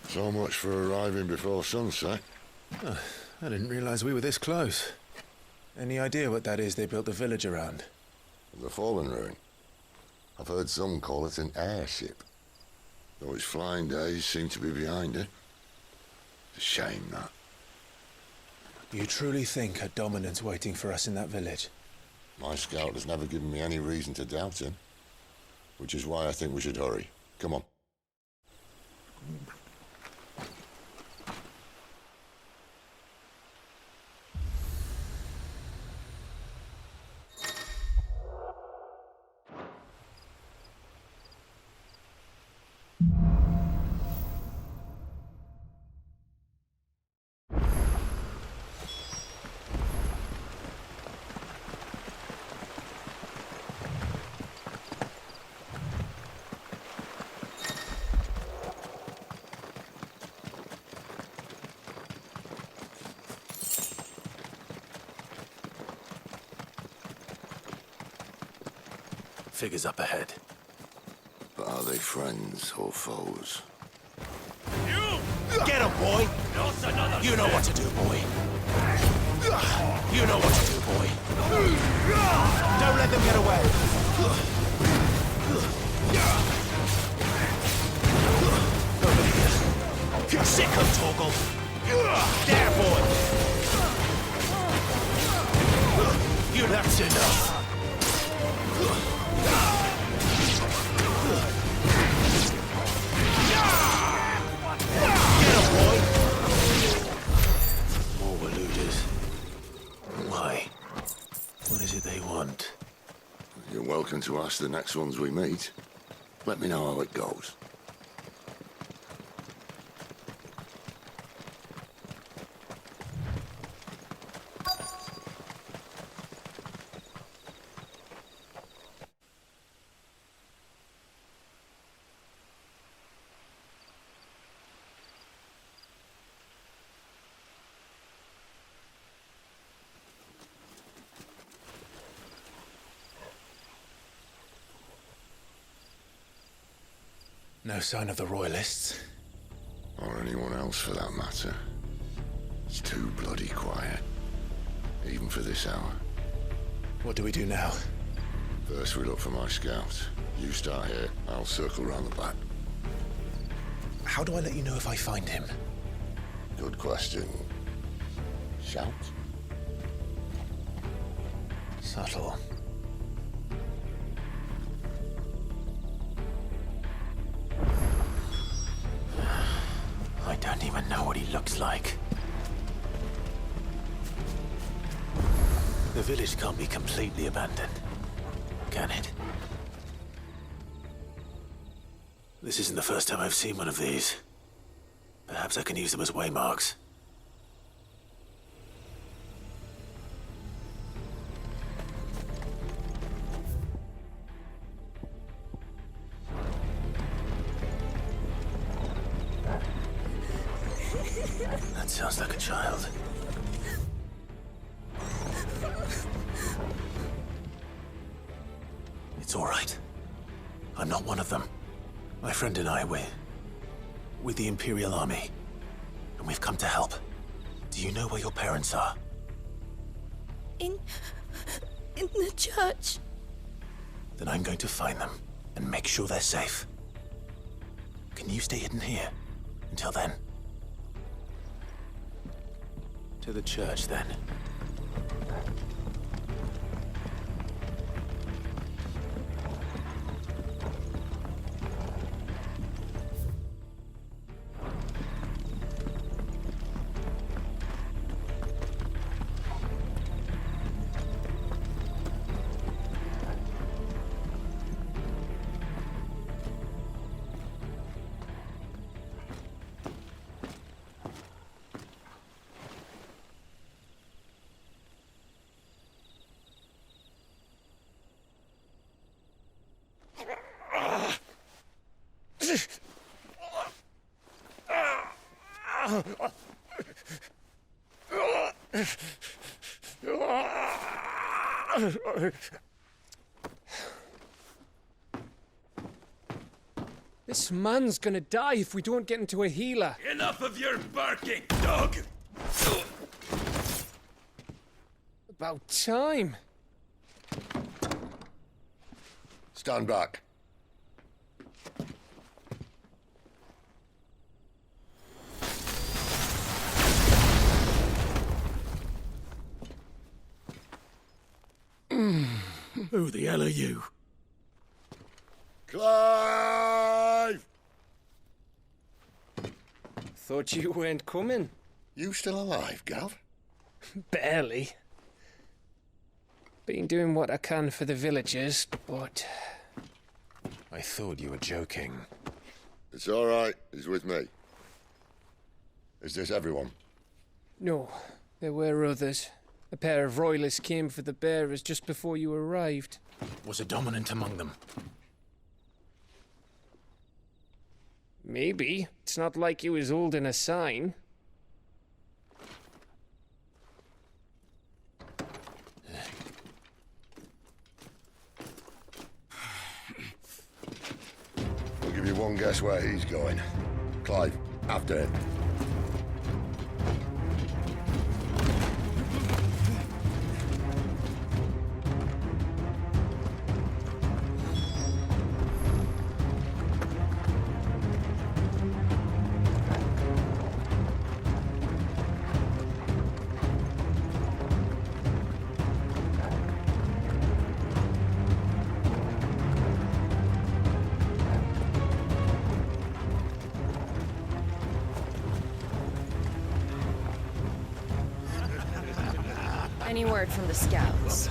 So much for arriving before sunset. Oh, I didn't realize we were this close. Any idea what that is they built the village around? The fallen ruin. I've heard some call it an airship. Though its flying days seem to be behind it. It's a shame, that. You truly think a dominant's waiting for us in that village? My scout has never given me any reason to doubt him. Which is why I think we should hurry. Come on. Figures up ahead. But are they friends or foes? You! Get him, boy! You know what to do, boy. You know what to do, boy. Don't let them get away. Over here. Sick of Torgal. There, boy. You, that's enough. You're welcome to ask the next ones we meet. Let me know how it goes. No sign of the Royalists. Or anyone else for that matter. It's too bloody quiet. Even for this hour. What do we do now? First we look for my scout. You start here, I'll circle round the back. How do I let you know if I find him? Good question. Shout? Subtle. I don't even know what he looks like. The village can't be completely abandoned, can it? This isn't the first time I've seen one of these. Perhaps I can use them as waymarks. That sounds like a child. It's all right. I'm not one of them. My friend and I, we're with the Imperial Army, and we've come to help. Do you know where your parents are? In the church. Then I'm going to find them and make sure they're safe. Can you stay hidden here until then? To the church, then. This man's gonna die if we don't get into a healer. Enough of your barking, dog! About time. Stand back. Who the hell are you? Clive! Thought you weren't coming. You still alive, Gav? Barely. Been doing what I can for the villagers, but... I thought you were joking. It's all right. He's with me. Is this everyone? No, there were others. A pair of royalists came for the bearers just before you arrived. Was a dominant among them? Maybe. It's not like he was holding a sign. I'll give you one guess where he's going. Clive, after him. Any word from the scouts?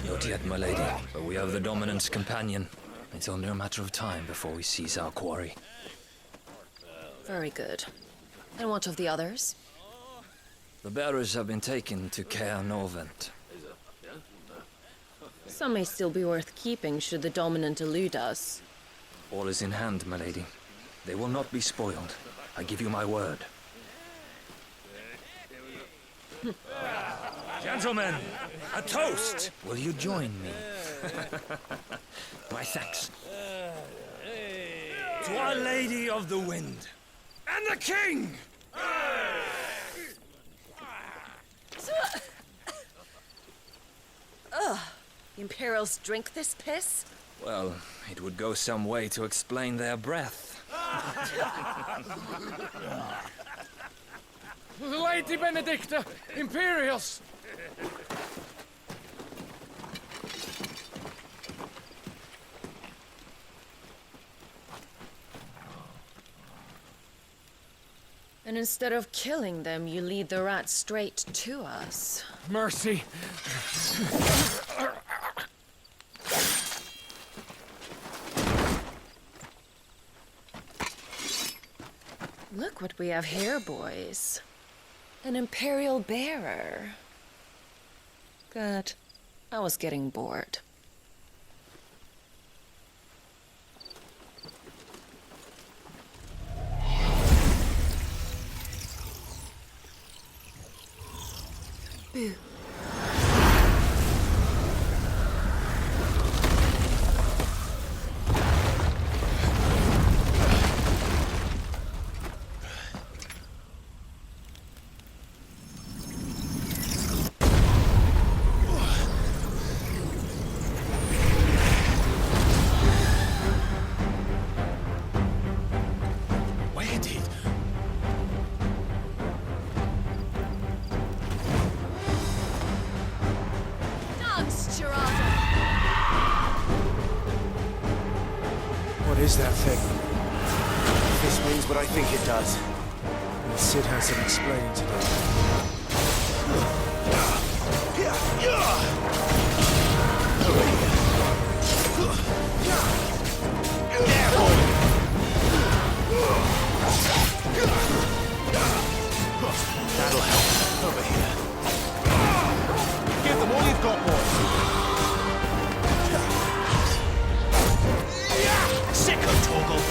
Not yet, my lady, but we have the dominant's companion. It's only a matter of time before we seize our quarry. Very good. And what of the others? The bearers have been taken to Caer Novent. Some may still be worth keeping should the dominant elude us. All is in hand, my lady. They will not be spoiled. I give you my word. Gentlemen, a toast! Will you join me? My thanks. To Our Lady of the Wind. And the King! Ugh. The Imperials drink this piss? Well, it would go some way to explain their breath. Lady Benedicta! Imperials! And instead of killing them, you lead the rats straight to us. Mercy! Look what we have here, boys. An Imperial bearer. Good. I was getting bored. Boo. Where did... What is that thing? If this means what I think it does, then Sid has some explaining to do. That'll help. Over here. Give them all you've got, boys. Sicko toggle.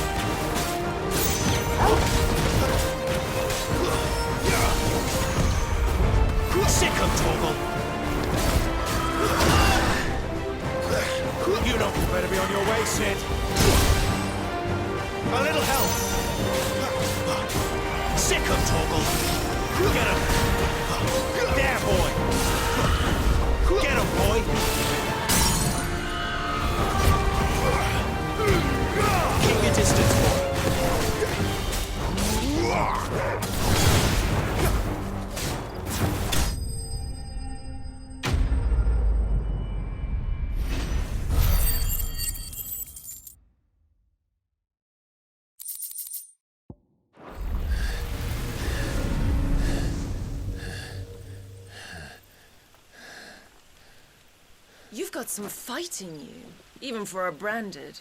You've got some fight in you, even for a branded.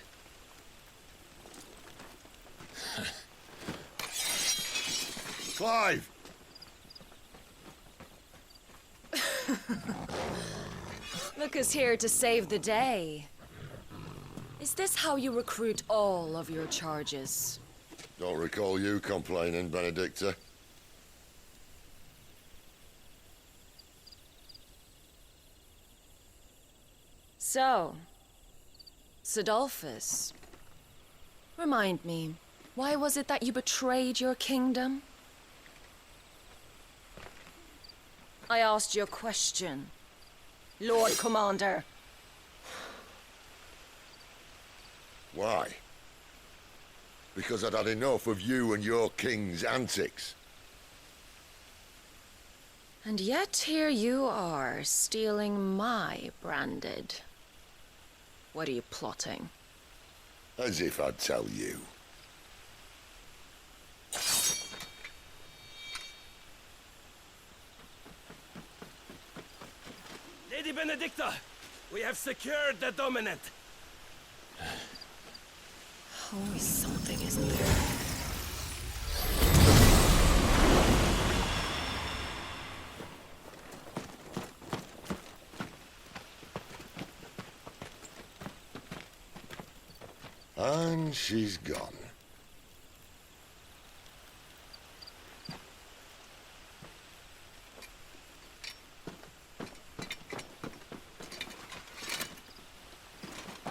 Clive! Look who's here to save the day. Is this how you recruit all of your charges? Don't recall you complaining, Benedicta. So, Sidolphus, remind me, why was it that you betrayed your kingdom? I asked you a question, Lord Commander. Why? Because I'd had enough of you and your king's antics. And yet here you are, stealing my branded. What are you plotting? As if I'd tell you. Lady Benedicta, we have secured the dominant. Always something, isn't there? And she's gone.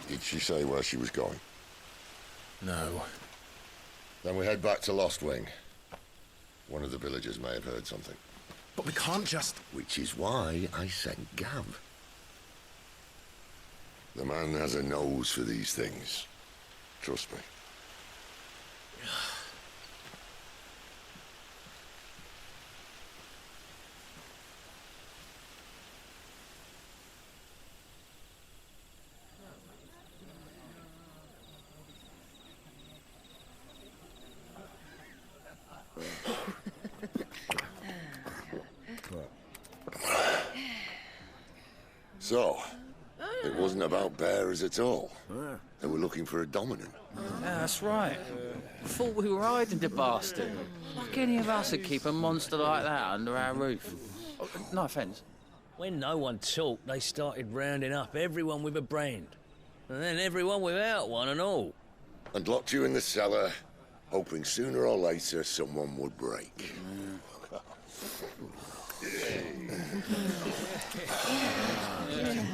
Did she say where she was going? No. Then we head back to Lost Wing. One of the villagers may have heard something. But we can't just... Which is why I sent Gav. The man has a nose for these things. Trust me. So, it wasn't about bearers at all. They were looking for a dominant. Yeah, that's right. Thought we were hiding the bastard. Like any of us would keep a monster like that under our roof. Oh, no offence. When no one talked, they started rounding up everyone with a brand. And then everyone without one and all. And locked you in the cellar, hoping sooner or later someone would break.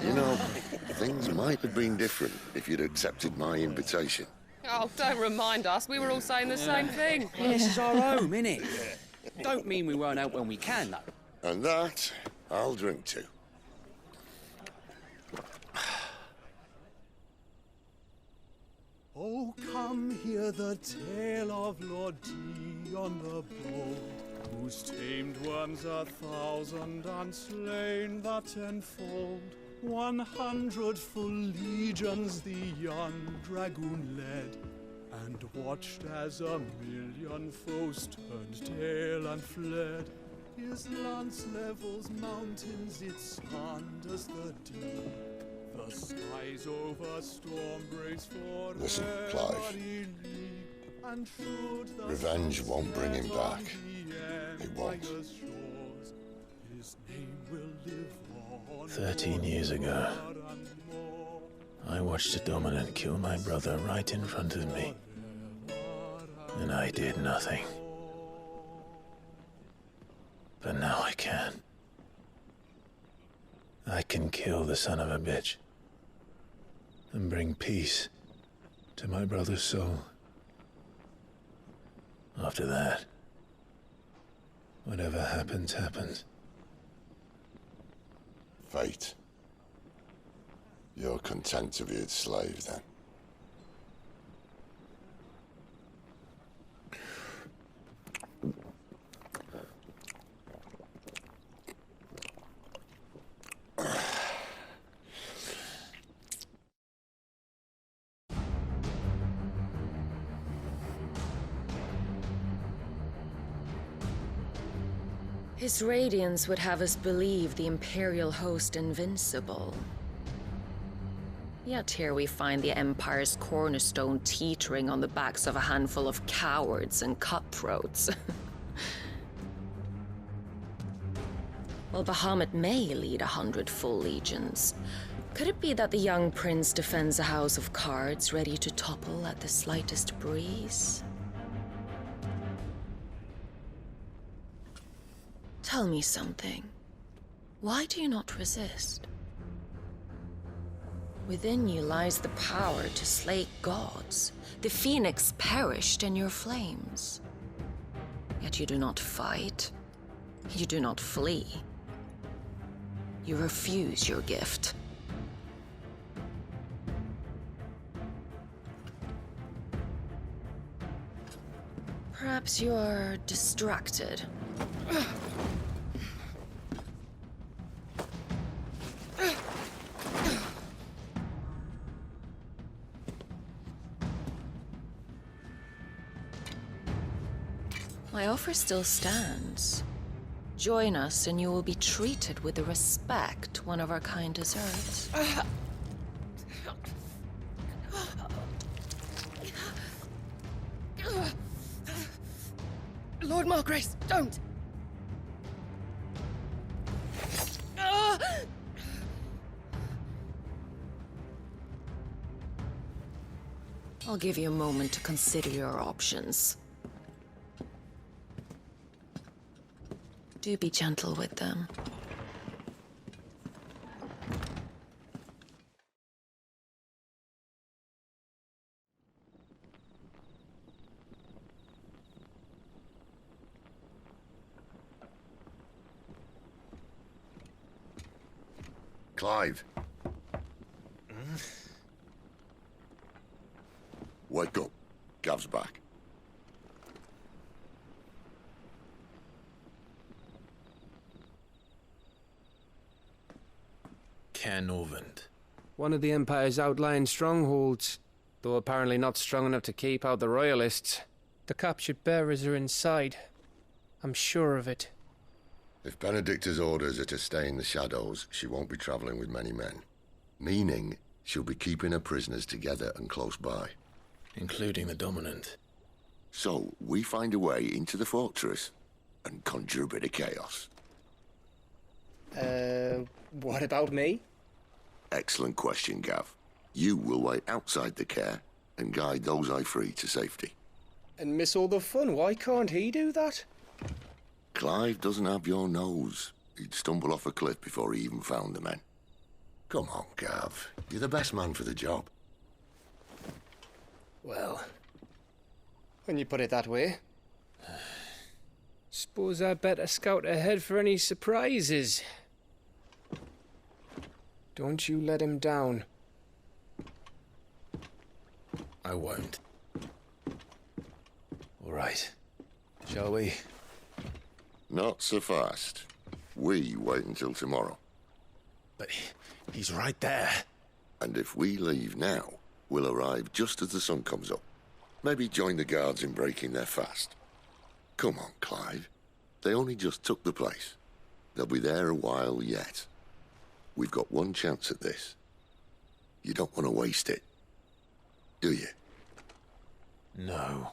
You know, things might have been different if you'd accepted my invitation. Oh, don't remind us. We were all saying the same thing. Well, this is our home, innit? Don't mean we won't out when we can, though. And that, I'll drink to. Oh, come hear the tale of Lord Dion the Bold, whose tamed worms 1,000 and slain the tenfold. 100 full legions the young dragoon led, and watched as 1,000,000 foes turned tail and fled. His lance levels mountains, it slanders the deep. The skies over storm breaks for Listen, Clive. Revenge won't bring him back. It won't. 13 years ago, I watched a dominant kill my brother right in front of me. And I did nothing. But now I can. I can kill the son of a bitch and bring peace to my brother's soul. After that, whatever happens, happens. Fate. You're content to be its slave, then? His radiance would have us believe the Imperial host invincible. Yet here we find the Empire's cornerstone teetering on the backs of a handful of cowards and cutthroats. Well, Bahamut may lead 100 full legions. Could it be that the young prince defends a house of cards ready to topple at the slightest breeze? Tell me something. Why do you not resist? Within you lies the power to slay gods. The phoenix perished in your flames. Yet you do not fight. You do not flee. You refuse your gift. Perhaps you're distracted. My offer still stands. Join us and you will be treated with the respect one of our kind deserves. Lord Margrace, don't! I'll give you a moment to consider your options. Do be gentle with them. Clive. Wake up. Gav's back. Cairnorvand. One of the Empire's outlying strongholds, though apparently not strong enough to keep out the Royalists. The captured bearers are inside. I'm sure of it. If Benedicta's orders are to stay in the shadows, she won't be traveling with many men. Meaning, she'll be keeping her prisoners together and close by. Including the Dominant. So, we find a way into the fortress and conjure a bit of chaos. What about me? Excellent question, Gav. You will wait outside the care and guide those I free to safety. And miss all the fun. Why can't he do that? Clive doesn't have your nose. He'd stumble off a cliff before he even found the men. Come on, Gav. You're the best man for the job. Well, when you put it that way. Suppose I'd better scout ahead for any surprises. Don't you let him down. I won't. All right. Shall we? Not so fast. We wait until tomorrow. But he's right there. And if we leave now, we'll arrive just as the sun comes up. Maybe join the guards in breaking their fast. Come on, Clive. They only just took the place. They'll be there a while yet. We've got one chance at this. You don't want to waste it, do you? No.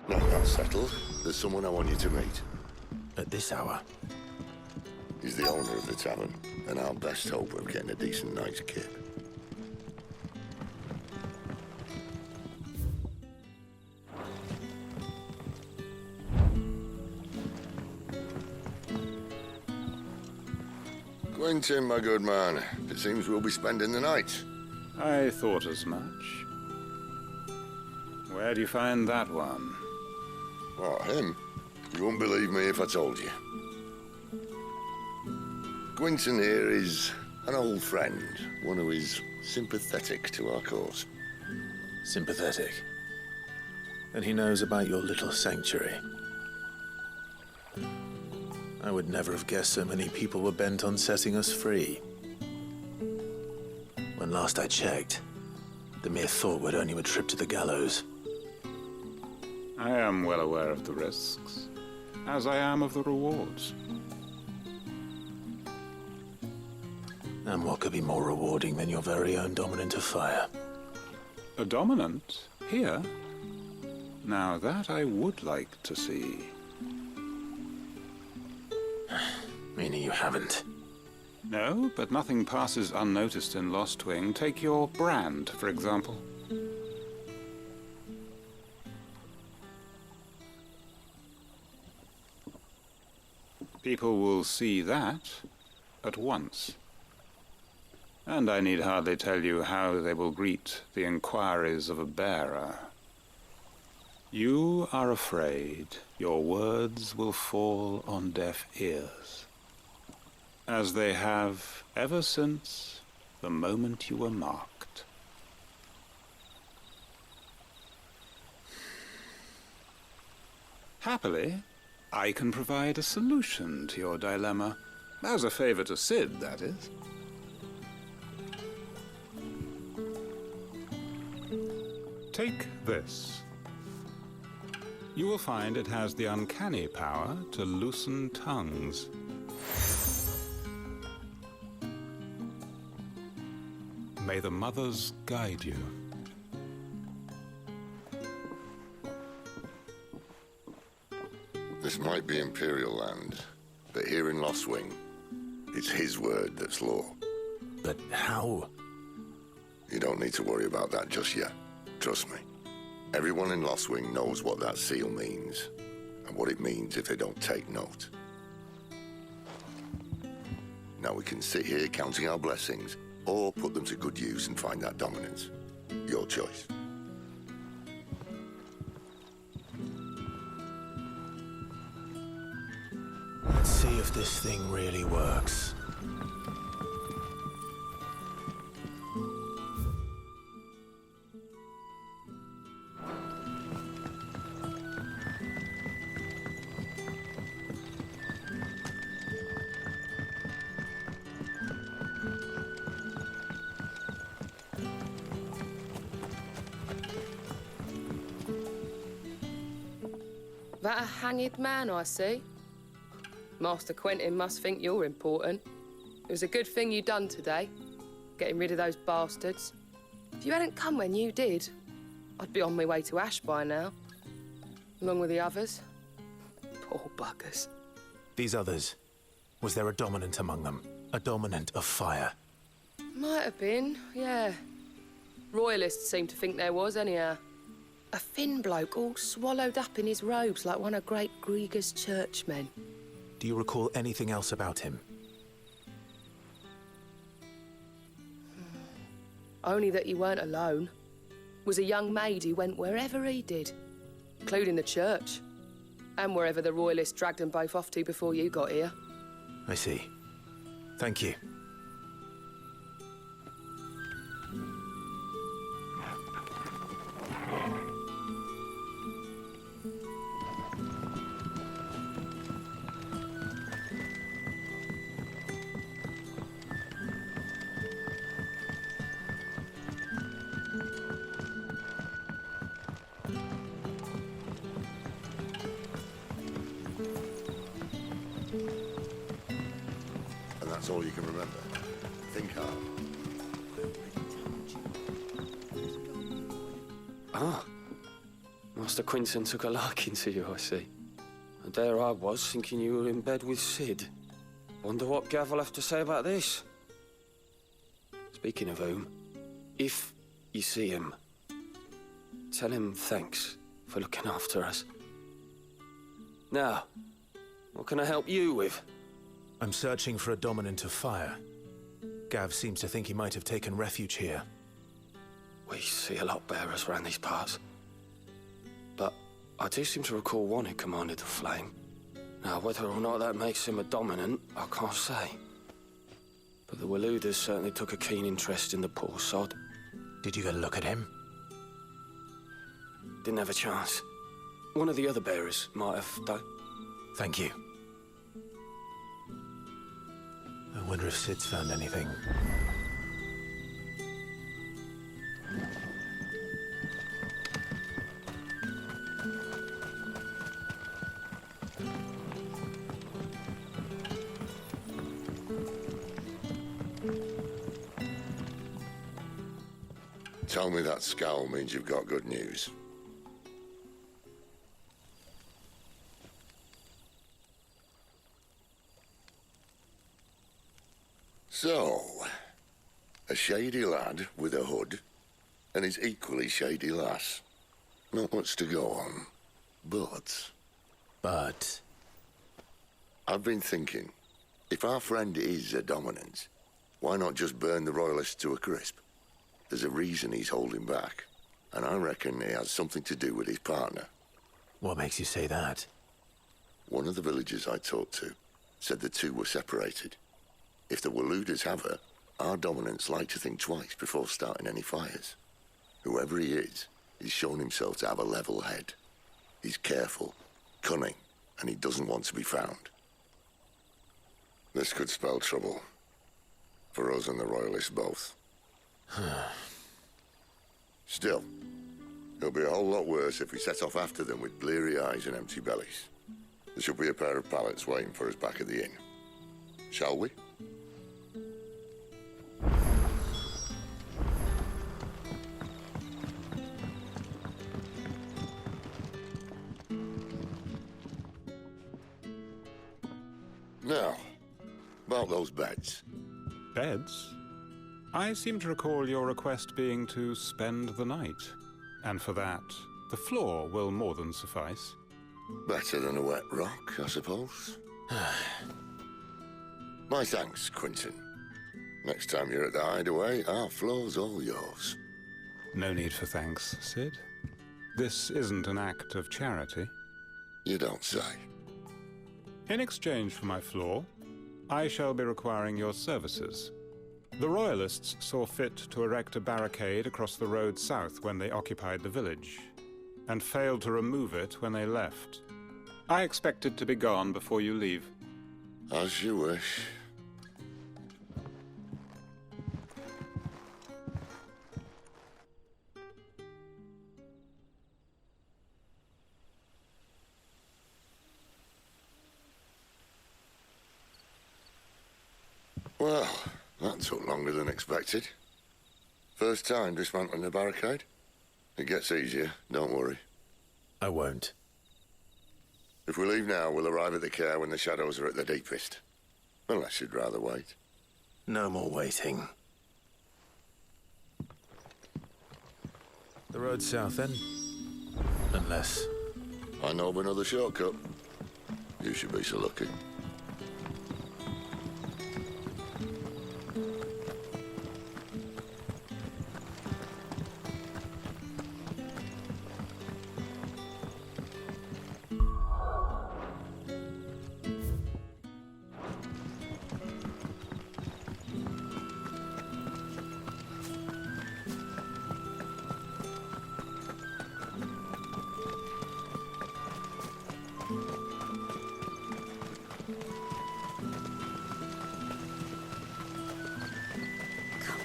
Now that's settled. There's someone I want you to meet. At this hour? He's the owner of the tavern, and our best hope of getting a decent night's kip. Quentin, my good man. It seems we'll be spending the night. I thought as much. Where do you find that one? What, him? You wouldn't believe me if I told you. Quentin here is an old friend, one who is sympathetic to our cause. Sympathetic? And he knows about your little sanctuary? I would never have guessed so many people were bent on setting us free. When last I checked, the mere thought would earn you a trip to the gallows. I am well aware of the risks, as I am of the rewards. And what could be more rewarding than your very own dominant of fire? A dominant? Here? Now that I would like to see. Meaning you haven't? No, but nothing passes unnoticed in Lost Wing. Take your brand, for example. People will see that at once. And I need hardly tell you how they will greet the inquiries of a bearer. You are afraid your words will fall on deaf ears, as they have ever since the moment you were marked. Happily, I can provide a solution to your dilemma, as a favor to Sid, that is. Take this. You will find it has the uncanny power to loosen tongues. May the mothers guide you. This might be Imperial land, but here in Lost Wing, it's his word that's law. But how? You don't need to worry about that just yet. Trust me. Everyone in Lost Wing knows what that seal means, and what it means if they don't take note. Now we can sit here counting our blessings, or put them to good use and find that dominance. Your choice. Let's see if this thing really works. That a hanged man I see? Master Quentin must think you're important. It was a good thing you done today, getting rid of those bastards. If you hadn't come when you did, I'd be on my way to Ash by now, along with the others. Poor buggers. These others, was there a dominant among them? A dominant of fire? Might have been, yeah. Royalists seem to think there was, anyhow. A thin bloke all swallowed up in his robes like one of Great Grieger's churchmen. Do you recall anything else about him? Only that he weren't alone. Was a young maid who went wherever he did, including the church, and wherever the Royalists dragged them both off to before you got here. I see. Thank you. That's all you can remember. Think hard. Ah. Master Quinton took a liking to you, I see. And there I was, thinking you were in bed with Sid. Wonder what Gav will have to say about this. Speaking of whom, if you see him, tell him thanks for looking after us. Now, what can I help you with? I'm searching for a dominant of fire. Gav seems to think he might have taken refuge here. We see a lot bearers around these parts. But I do seem to recall one who commanded the flame. Now, whether or not that makes him a dominant, I can't say. But the Waluders certainly took a keen interest in the poor sod. Did you get a look at him? Didn't have a chance. One of the other bearers might have, though. Thank you. Wonder if Sid's found anything. Tell me that scowl means you've got good news. So, a shady lad with a hood, and his equally shady lass. Not much to go on, but... I've been thinking, if our friend is a dominant, why not just burn the Royalists to a crisp? There's a reason he's holding back, and I reckon he has something to do with his partner. What makes you say that? One of the villagers I talked to said the two were separated. If the Waluders have her, our dominants like to think twice before starting any fires. Whoever he is, he's shown himself to have a level head. He's careful, cunning, and he doesn't want to be found. This could spell trouble. For us and the Royalists both. Still, it'll be a whole lot worse if we set off after them with bleary eyes and empty bellies. There should be a pair of pallets waiting for us back at the inn. Shall we? Now, about those beds. Beds? I seem to recall your request being to spend the night. And for that, the floor will more than suffice. Better than a wet rock, I suppose. My thanks, Quinton. Next time you're at the hideaway, our floor's all yours. No need for thanks, Sid. This isn't an act of charity. You don't say. In exchange for my floor, I shall be requiring your services. The Royalists saw fit to erect a barricade across the road south when they occupied the village, and failed to remove it when they left. I expect it to be gone before you leave. As you wish. Well, that took longer than expected. First time dismantling a barricade? It gets easier, don't worry. I won't. If we leave now, we'll arrive at the care when the shadows are at their deepest. Unless you'd rather wait. No more waiting. The road south, then? Unless... I know of another shortcut. You should be so lucky.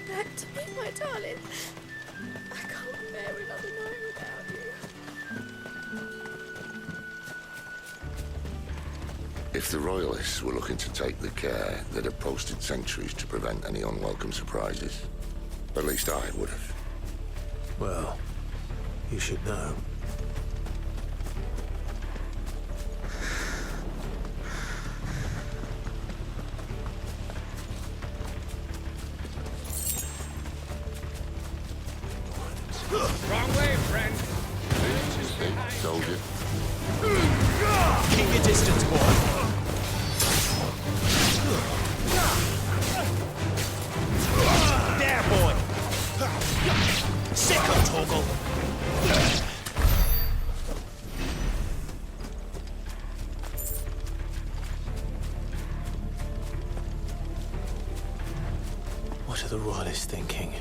Back to me, my darling. I can't bear another night without you. If the Royalists were looking to take the care, they'd have posted sentries to prevent any unwelcome surprises. At least I would have. Well, you should know. Wrong way, friend. Soldier. Keep your distance, boy. There, boy. Sick of Toggle. What are the Royalists thinking?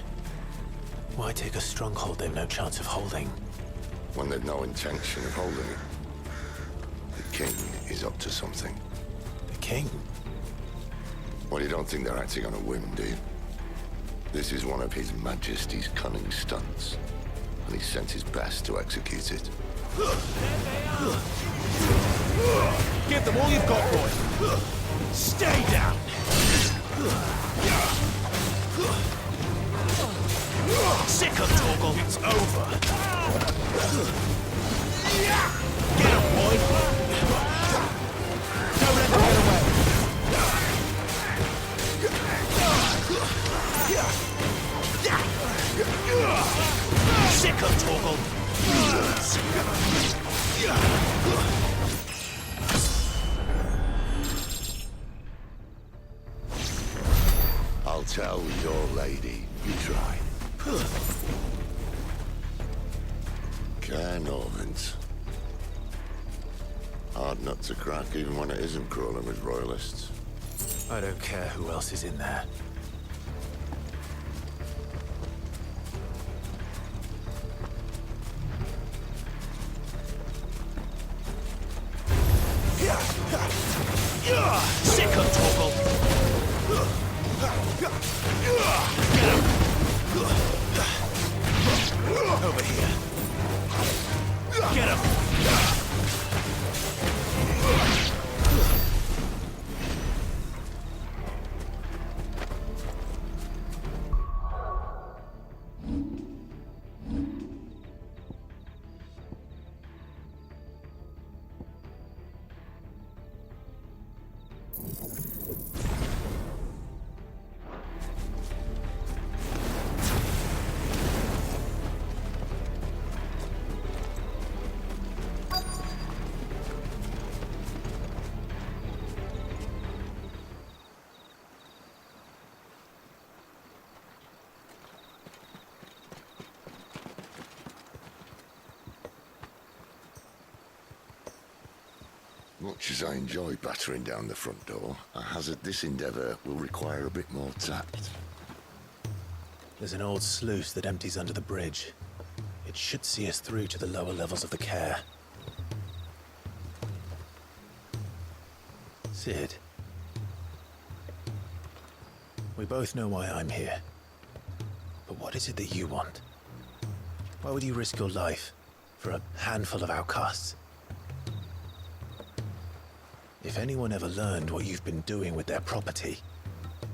Why take a stronghold they've no chance of holding? When they've no intention of holding it. The king is up to something. The king? Well, you don't think they're acting on a whim, do you? This is one of His Majesty's cunning stunts, and he sent his best to execute it. Give them all you've got, boy. Stay down. Sick of Torgal. It's over. Get him, boy. Don't let them get away. Sick of Torgal. I'll tell your lady you tried. Care Norvins. Hard nut to crack even when it isn't crawling with royalists. I don't care who else is in there. Sick of Torgal! Over here. Get him! Much as I enjoy battering down the front door, I hazard this endeavour will require a bit more tact. There's an old sluice that empties under the bridge. It should see us through to the lower levels of the care. Sid. We both know why I'm here. But what is it that you want? Why would you risk your life for a handful of outcasts? If anyone ever learned what you've been doing with their property...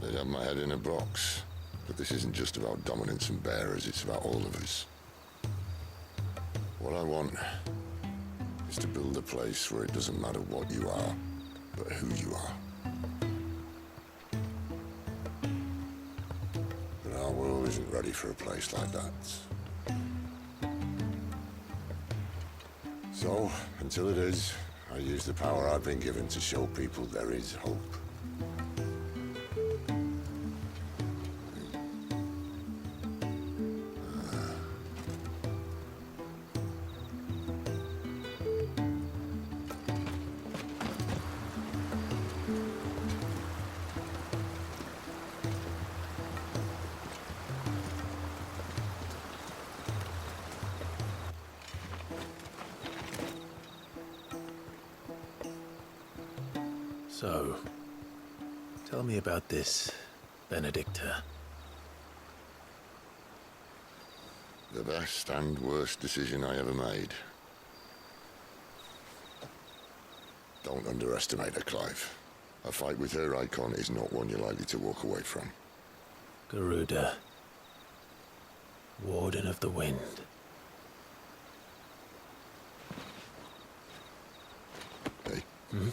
They'd have my head in a box. But this isn't just about dominance and bearers, it's about all of us. What I want is to build a place where it doesn't matter what you are, but who you are. But our world isn't ready for a place like that. So, until it is, I use the power I've been given to show people there is hope. So, tell me about this Benedicta. The best and worst decision I ever made. Don't underestimate her, Clive. A fight with her icon is not one you're likely to walk away from. Garuda. Warden of the Wind. Hey? Hmm?